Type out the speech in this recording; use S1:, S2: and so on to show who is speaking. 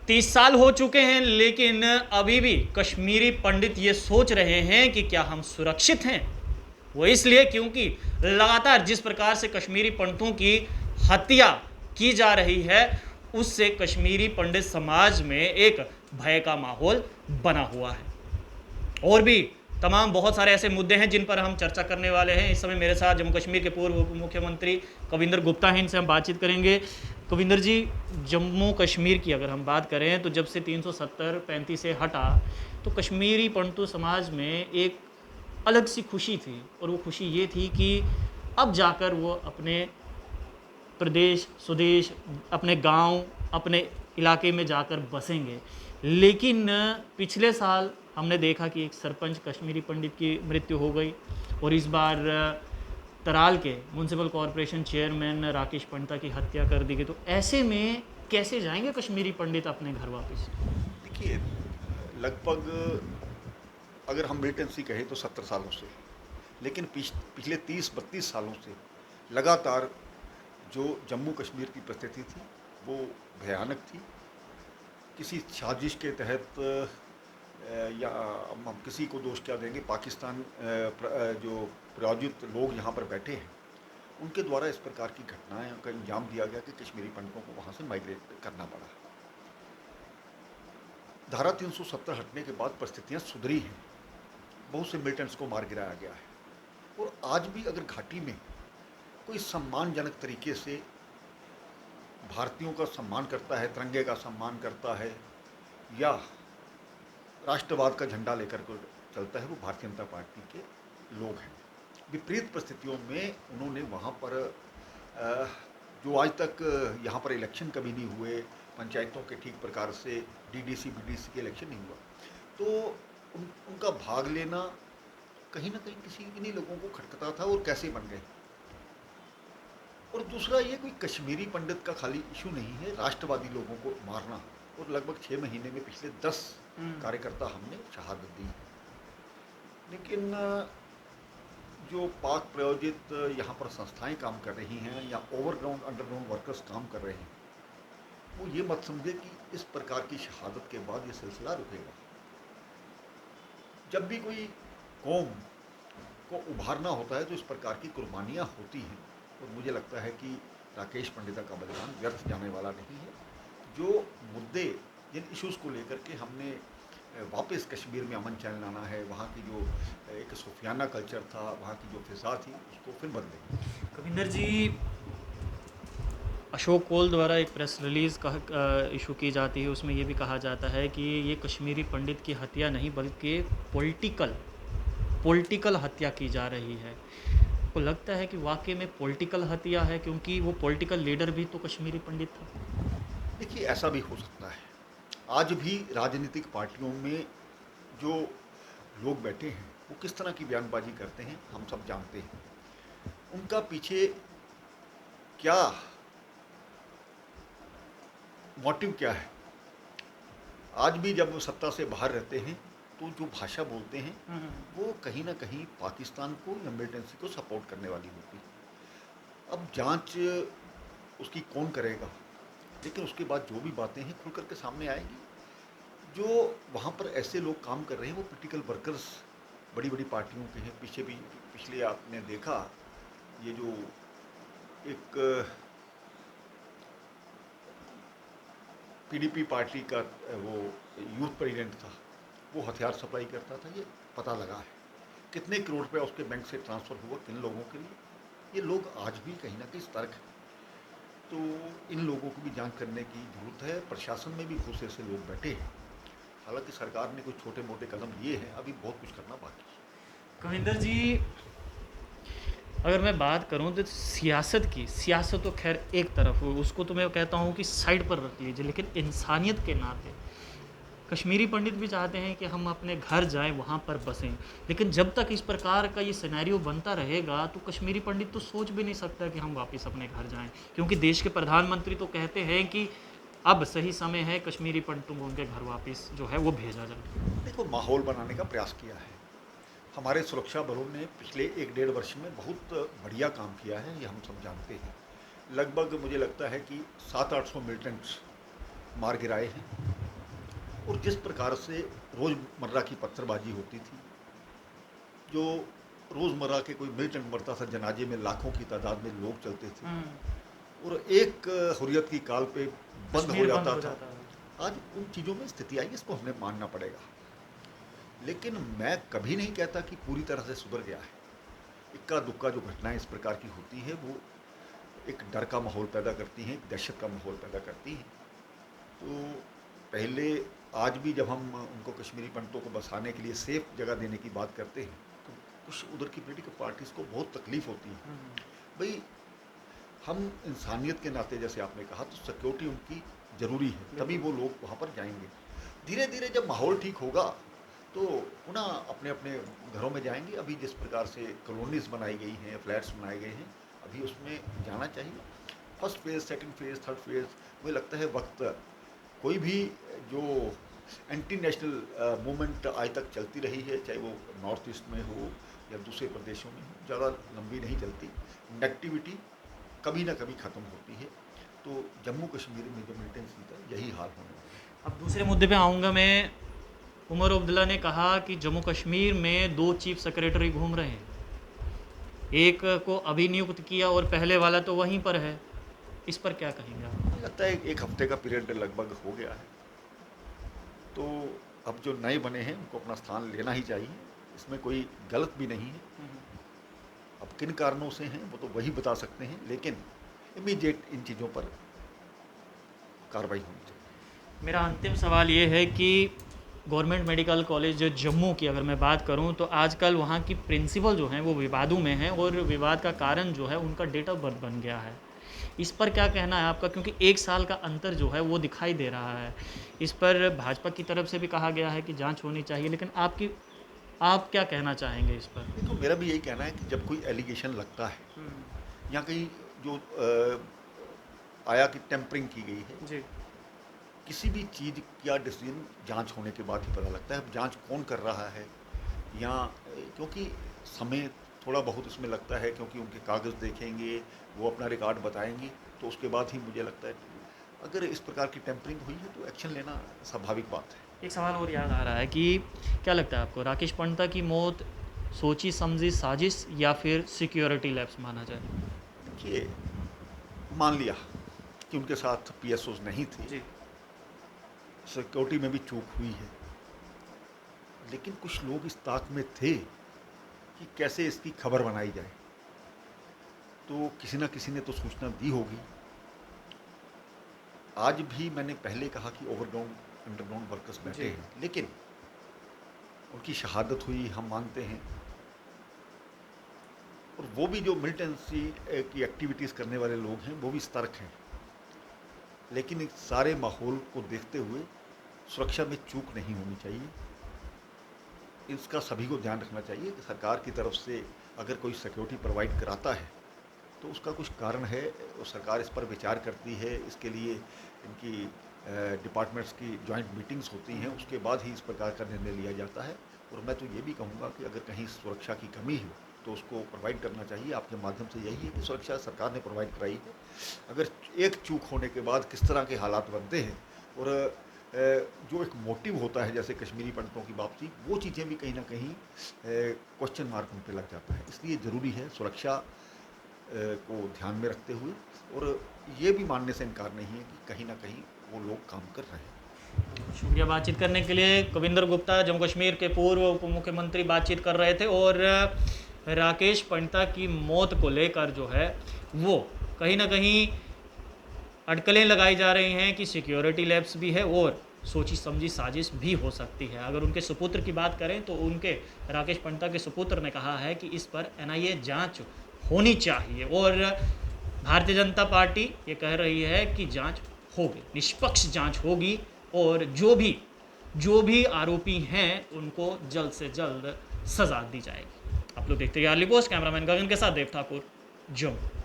S1: 30 साल हो चुके हैं, लेकिन अभी भी कश्मीरी पंडित ये सोच रहे हैं कि क्या हम सुरक्षित हैं। वो इसलिए क्योंकि लगातार जिस प्रकार से कश्मीरी पंडितों की हत्या की जा रही है, उससे कश्मीरी पंडित समाज में एक भय का माहौल बना हुआ है। और भी तमाम बहुत सारे ऐसे मुद्दे हैं जिन पर हम चर्चा करने वाले हैं। इस समय मेरे साथ जम्मू कश्मीर के पूर्व उप मुख्यमंत्री कविंदर गुप्ता हैं, इनसे हम बातचीत करेंगे। कविंदर जी, जम्मू कश्मीर की अगर हम बात करें तो जब से 370-35 से हटा, तो कश्मीरी पंडित समाज में एक अलग सी खुशी थी, और वो खुशी ये थी कि अब जाकर वो अपने प्रदेश स्वदेश, अपने गांव, अपने इलाके में जाकर बसेंगे। लेकिन पिछले साल हमने देखा कि एक सरपंच कश्मीरी पंडित की मृत्यु हो गई, और इस बार तराल के municipal corporation chairman Rakesh Pandita की हत्या कर दी गई। तो ऐसे में कैसे जाएंगे कश्मीरी पंडित अपने घर वापस?
S2: देखिए, लगभग अगर हम मिलिटेंसी कहें तो 70 सालों से, लेकिन पिछले 30-32 सालों से लगातार जो जम्मू कश्मीर की परिस्थिति थी वो भयानक थी। किसी साजिश के तहत या हम किसी को दोष क्या देंगे, पाकिस्तान जो प्रायोजित लोग यहाँ पर बैठे हैं उनके द्वारा इस प्रकार की घटनाएं का अंजाम दिया गया कि कश्मीरी पंडितों को वहाँ से माइग्रेट करना पड़ा। धारा 370 हटने के बाद परिस्थितियाँ सुधरी हैं, बहुत से मिलिटेंट्स को मार गिराया गया है। और आज भी अगर घाटी में कोई सम्मानजनक तरीके से भारतीयों का सम्मान करता है, तिरंगे का सम्मान करता है या राष्ट्रवाद का झंडा लेकर को चलता है, वो भारतीय जनता पार्टी के लोग हैं। विपरीत परिस्थितियों में उन्होंने वहाँ पर जो आज तक यहाँ पर इलेक्शन कभी नहीं हुए, पंचायतों के ठीक प्रकार से डीडीसी बीडीसी के इलेक्शन नहीं हुआ, तो उनका भाग लेना कहीं ना कहीं किसी इन्हीं लोगों को खटखटा था और कैसे बन गए। और दूसरा ये कोई कश्मीरी पंडित का खाली इशू नहीं है, राष्ट्रवादी लोगों को मारना। और लगभग 6 महीने में पिछले 10 कार्यकर्ता हमने शहादत दी। लेकिन जो पाक प्रायोजित यहाँ पर संस्थाएं काम कर रही हैं या ओवरग्राउंड अंडरग्राउंड वर्कर्स काम कर रहे हैं, वो ये मत समझे कि इस प्रकार की शहादत के बाद ये सिलसिला रुकेगा। जब भी कोई कौम को उभारना होता है तो इस प्रकार की कुर्बानियाँ होती हैं, और मुझे लगता है कि राकेश पंडिता का बलिदान व्यर्थ जाने वाला नहीं है। जो मुद्दे, जिन इश्यूज़ को लेकर के हमने वापस कश्मीर में अमन चैन लाना है, वहाँ की जो एक सूफियाना कल्चर था, वहाँ की जो फिजा थी, उसको फिर बदलें।
S1: कविंदर जी, अशोक कोल द्वारा एक प्रेस रिलीज़ का इशू की जाती है, उसमें ये भी कहा जाता है कि ये कश्मीरी पंडित की हत्या नहीं बल्कि पॉलिटिकल हत्या की जा रही है। को लगता है कि वाकई में पॉलिटिकल हत्या है, क्योंकि वो पॉलिटिकल लीडर भी तो कश्मीरी पंडित था।
S2: देखिए, ऐसा भी हो सकता है। आज भी राजनीतिक पार्टियों में जो लोग बैठे हैं वो किस तरह की बयानबाजी करते हैं हम सब जानते हैं। उनका पीछे क्या मोटिव क्या है। आज भी जब वो सत्ता से बाहर रहते हैं तो जो भाषा बोलते हैं वो कहीं ना कहीं पाकिस्तान को या मिलिटेंसी को सपोर्ट करने वाली होती है। अब जांच उसकी कौन करेगा, लेकिन उसके बाद जो भी बातें हैं खुल करके सामने आएगी। जो वहाँ पर ऐसे लोग काम कर रहे हैं वो पॉलिटिकल वर्कर्स बड़ी बड़ी पार्टियों के हैं। पीछे भी पिछले आपने देखा, ये जो एक पीडीपी पार्टी का वो यूथ प्रेसिडेंट था, वो हथियार सप्लाई करता था, ये पता लगा है। कितने करोड़ रुपया उसके बैंक से ट्रांसफ़र हुआ किन लोगों के लिए, ये लोग आज भी कहीं ना कहीं सतर्क हैं। तो इन लोगों को भी जांच करने की ज़रूरत है। प्रशासन में भी बहुत से लोग बैठे हैं, हालांकि सरकार ने कुछ छोटे मोटे कदम लिए हैं, अभी बहुत कुछ करना बाकी है।
S1: कविंदर जी, अगर मैं बात करूं तो सियासत तो खैर एक तरफ हो, उसको तो मैं कहता हूं कि साइड पर रख लीजिए, लेकिन इंसानियत के नाते कश्मीरी पंडित भी चाहते हैं कि हम अपने घर जाएं, वहाँ पर बसें। लेकिन जब तक इस प्रकार का ये सिनेरियो बनता रहेगा तो कश्मीरी पंडित तो सोच भी नहीं सकता कि हम वापस अपने घर जाएं, क्योंकि देश के प्रधानमंत्री तो कहते हैं कि अब सही समय है कश्मीरी पंडितों को उनके घर वापस जो है वो भेजा जाए।
S2: देखो, माहौल बनाने का प्रयास किया है हमारे सुरक्षा बलों ने पिछले 1-1.5 वर्ष में, बहुत बढ़िया काम किया है, ये हम सब जानते हैं। लगभग मुझे लगता है कि 700-800 मिलिटेंट्स मार गिराए हैं, और जिस प्रकार से रोज़मर्रा की पत्थरबाजी होती थी, जो रोज़मर्रा के कोई मिल्टन मरता था, जनाजे में लाखों की तादाद में लोग चलते थे और एक हुर्रियत की काल पे बंद हो
S1: कश्मीर बंद
S2: जाता
S1: हो
S2: था।
S1: जाता है।
S2: आज उन चीज़ों में स्थिति आई, इसको हमें मानना पड़ेगा। लेकिन मैं कभी नहीं कहता कि पूरी तरह से सुधर गया है। इक्का दुक्का जो घटनाएं इस प्रकार की होती है वो एक डर का माहौल पैदा करती हैं, एक दहशत का माहौल पैदा करती हैं। तो पहले आज भी जब हम उनको कश्मीरी पंडितों को बसाने के लिए सेफ जगह देने की बात करते हैं तो कुछ उधर की पॉलिटिकल पार्टीज़ को बहुत तकलीफ़ होती है। भाई, हम इंसानियत के नाते, जैसे आपने कहा, तो सिक्योरिटी उनकी ज़रूरी है, तभी वो लोग वहाँ पर जाएंगे। धीरे धीरे जब माहौल ठीक होगा तो पुनः अपने अपने घरों में जाएंगे। अभी जिस प्रकार से कॉलोनीज बनाई गई हैं, फ्लैट्स बनाए गए हैं, अभी उसमें जाना चाहिए। First phase, second phase, third phase, मुझे लगता है वक्त, कोई भी जो एंटी नेशनल मूवमेंट आज तक चलती रही है, चाहे वो नॉर्थ ईस्ट में हो या दूसरे प्रदेशों में हो, ज़्यादा लंबी नहीं चलती। नेगेटिविटी कभी ना कभी ख़त्म होती है। तो जम्मू कश्मीर में जो मिलिटेंसी का यही हाल होने वाला है।
S1: अब दूसरे मुद्दे पे आऊँगा मैं। उमर अब्दुल्ला ने कहा कि जम्मू कश्मीर में 2 चीफ सेक्रेटरी घूम रहे हैं, एक को अभी नियुक्त किया और पहले वाला तो वहीं पर है। इस पर क्या कहेंगे आप?
S2: मुझे लगता है एक हफ्ते का पीरियड लगभग हो गया है, तो अब जो नए बने हैं उनको अपना स्थान लेना ही चाहिए, इसमें कोई गलत भी नहीं है। अब किन कारणों से हैं वो तो वही बता सकते हैं, लेकिन इमीडिएट इन चीज़ों पर कार्रवाई होनी चाहिए।
S1: मेरा अंतिम सवाल ये है कि गवर्नमेंट मेडिकल कॉलेज जम्मू की अगर मैं बात करूं तो आजकल वहां की प्रिंसिपल जो हैं वो विवादों में हैं और विवाद का कारण जो है उनका डेट ऑफ बर्थ बन गया है। इस पर क्या कहना है आपका? क्योंकि 1 साल का अंतर जो है वो दिखाई दे रहा है। इस पर भाजपा की तरफ से भी कहा गया है कि जांच होनी चाहिए, लेकिन आप क्या कहना चाहेंगे इस पर?
S2: देखो, मेरा भी यही कहना है कि जब कोई एलिगेशन लगता है या कहीं जो आया कि टेम्परिंग की गई है,
S1: जी
S2: किसी भी चीज़ का डिसीजन जांच होने के बाद ही पता लगता है। अब जांच कौन कर रहा है, या क्योंकि समय थोड़ा बहुत इसमें लगता है, क्योंकि उनके कागज़ देखेंगे, वो अपना रिकॉर्ड बताएंगे, तो उसके बाद ही मुझे लगता है अगर इस प्रकार की टेम्परिंग हुई है तो एक्शन लेना स्वाभाविक बात है।
S1: एक सवाल और याद आ रहा है कि क्या लगता है आपको, राकेश पंडिता की मौत सोची समझी साजिश या फिर सिक्योरिटी लैप्स माना जाए?
S2: देखिए, मान लिया कि उनके साथ PSOs नहीं थे,
S1: जी
S2: सिक्योरिटी में भी चूक हुई है, लेकिन कुछ लोग इस ताक में थे कि कैसे इसकी खबर बनाई जाए, तो किसी ना किसी ने तो सूचना दी होगी। आज भी मैंने पहले कहा कि ओवरग्राउंड अंडरग्राउंड वर्कर्स बैठे हैं, लेकिन उनकी शहादत हुई, हम मानते हैं, और वो भी जो मिलिटेंसी की एक्टिविटीज़ करने वाले लोग हैं वो भी सतर्क हैं, लेकिन इस सारे माहौल को देखते हुए सुरक्षा में चूक नहीं होनी चाहिए। इसका सभी को ध्यान रखना चाहिए कि सरकार की तरफ से अगर कोई सिक्योरिटी प्रोवाइड कराता है तो उसका कुछ कारण है, और सरकार इस पर विचार करती है। इसके लिए इनकी डिपार्टमेंट्स की जॉइंट मीटिंग्स होती हैं, उसके बाद ही इस प्रकार का निर्णय लिया जाता है। और मैं तो ये भी कहूँगा कि अगर कहीं सुरक्षा की कमी हो तो उसको प्रोवाइड करना चाहिए। आपके माध्यम से यही है कि सुरक्षा सरकार ने प्रोवाइड कराई है। अगर एक चूक होने के बाद किस तरह के हालात बनते हैं, और जो एक मोटिव होता है जैसे कश्मीरी पंडितों की वापसी, वो चीज़ें भी कहीं ना कहीं क्वेश्चन मार्क उन पर लग जाता है। इसलिए ज़रूरी है सुरक्षा को ध्यान में रखते हुए, और ये भी मानने से इनकार नहीं है कि कहीं ना कहीं वो लोग काम कर रहे हैं।
S1: शुक्रिया बातचीत करने के लिए। कविंदर गुप्ता, जम्मू कश्मीर के पूर्व उप मुख्यमंत्री, बातचीत कर रहे थे। और राकेश पंडिता की मौत को लेकर जो है वो कहीं ना कहीं अटकलें लगाई जा रही हैं कि सिक्योरिटी लैब्स भी है और सोची समझी साजिश भी हो सकती है। अगर उनके सुपुत्र की बात करें तो उनके राकेश पंडिता के सुपुत्र ने कहा है कि इस पर NIA जांच होनी चाहिए, और भारतीय जनता पार्टी ये कह रही है कि जांच होगी, निष्पक्ष जांच होगी, और जो भी आरोपी हैं उनको जल्द से जल्द सजा दी जाएगी। आप लोग देखते हैं अर्ली पोस्ट। कैमरामैन गगन के साथ देव ठाकुर, जम्मू।